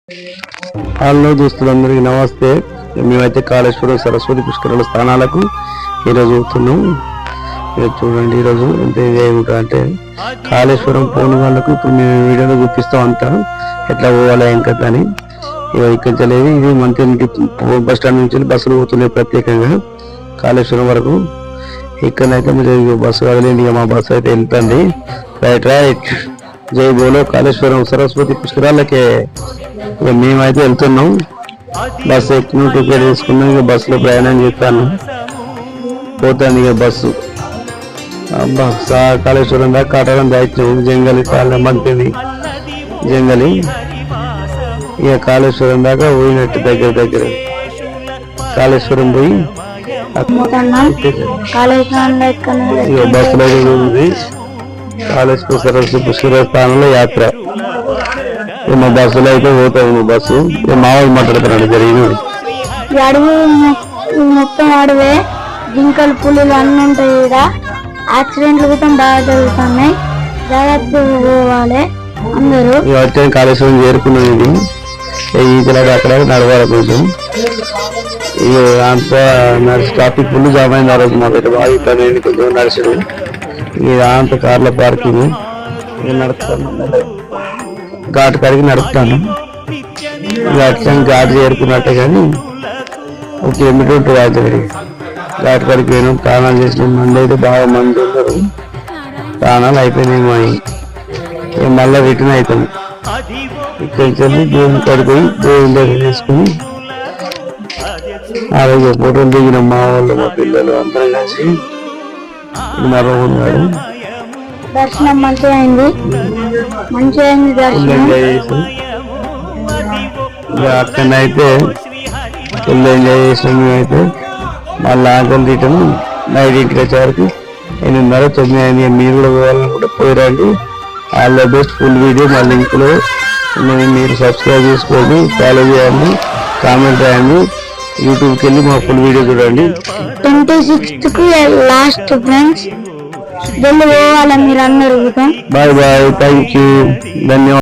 Hello దోస్తులందరికీ నమస్తే. మేమైతే కాళేశ్వరం సరస్వతి పుష్కరాల స్థానాలకు ఈరోజు పోతున్నాం. చూడండి ఈరోజు అంటే కాళేశ్వరం పోని వాళ్ళకు ఇప్పుడు మేము వీడియోలో చూపిస్తాం అంతా ఎట్లా పోవాలి ఇంకా అని. ఇక్కడ తెలియదు, ఇది మంచి బస్ స్టాండ్ నుంచి బస్సులు పోతున్నాయి ప్రత్యేకంగా కాళేశ్వరం వరకు. ఇక్కడైతే మీరు బస్సు కదలేండి, మా బస్సు అయితే వెళ్తుంది. రైట్ రైట్ జై బోలో కాళేశ్వరం సరస్వతి పుష్కరాలకే మేమైతే వెళ్తున్నాం. బస్సు ఎక్కిన టికెట్ తీసుకున్నాం, ఇక బస్సులో ప్రయాణం చేస్తాను పోతాను. ఇక బస్సు కాళేశ్వరం దాకా కాటడం దాయిచ్చాం. జంగలి మంతిది జంగలి, ఇక కాళేశ్వరం దాకా పోయినట్టు దగ్గర కాళేశ్వరం పోయి ఇక బస్సులో ఉంది కాళేశ్వర సరస్వతి పుష్కర స్థానంలో యాత్ర. మా బస్సులో అయితే పోతాము. బస్సు మామూలు మాట్లాడుతున్నాడు జరిగింది. అడవి మొత్తం అడవే, జింకలు పులులు అన్నీ ఉంటాయి. ఇక్కడ యాక్సిడెంట్లు కూడా బాగా జరుగుతున్నాయి, జాగ్రత్తగా పోవాలి అందరూ. వచ్చే కాళేశ్వరం చేరుకున్నది. ఈతలాగా అక్కడ నడవాలి కొంచెం. ఇక అంతా ట్రాఫిక్ ఫుల్ జామ్ అయింది ఆ రోజు. మాకు బాగా కొంచెం నడిచాడు. ఇక అంత కార్ల పార్కింగ్ నడుపుతాను, ఘాటు కాడికి నడుపుతాను. ఇక ఘాటు చేరుకున్నట్టే కానీ ఒక కిలోమీటర్ ఉంటుంది రాజగిరి. ఘాటు కాడికి పోయినాం, స్నానాలు చేసినాం. మంది అయితే బాగా మంది ఉన్నారు. స్నానాలు అయిపోయినాయి. ఇక మళ్ళీ రిటర్న్ అవుతాం. ఇక్కడికి వెళ్ళి దేవుని కాడికి పోయి దేవుని దగ్గర చేసుకుని ఆ రోజు ఫోటోలు దిగినాం. మా వాళ్ళు మా పిల్లలు అందరం కలిసి. ఉన్నాడు. దర్శనం మంచిగా అయింది దర్శనం. అక్కడైతే ఫుల్ ఎంజాయ్ చేసినాం. మేమైతే మళ్ళీ ఆకలి రిటర్న్ నైట్ ఇంటికి వచ్చేవరకు 8:30 9 అయింది. మీరు కూడా పోవాలనుకుంటే పోయిరండి. All the best. Full video మా లింక్లో మీరు సబ్స్క్రైబ్ చేసుకోండి, ఫాలో చేయండి, కామెంట్ రాయండి. యూట్యూబ్కి వెళ్ళి మా ఫుల్ వీడియో చూడండి. 26కు లాస్ట్ ఫ్రెండ్స్, వెళ్ళి పోవాలి మీరు అందరూ. బాయ్ బాయ్, థ్యాంక్ యూ, ధన్యవాదాలు.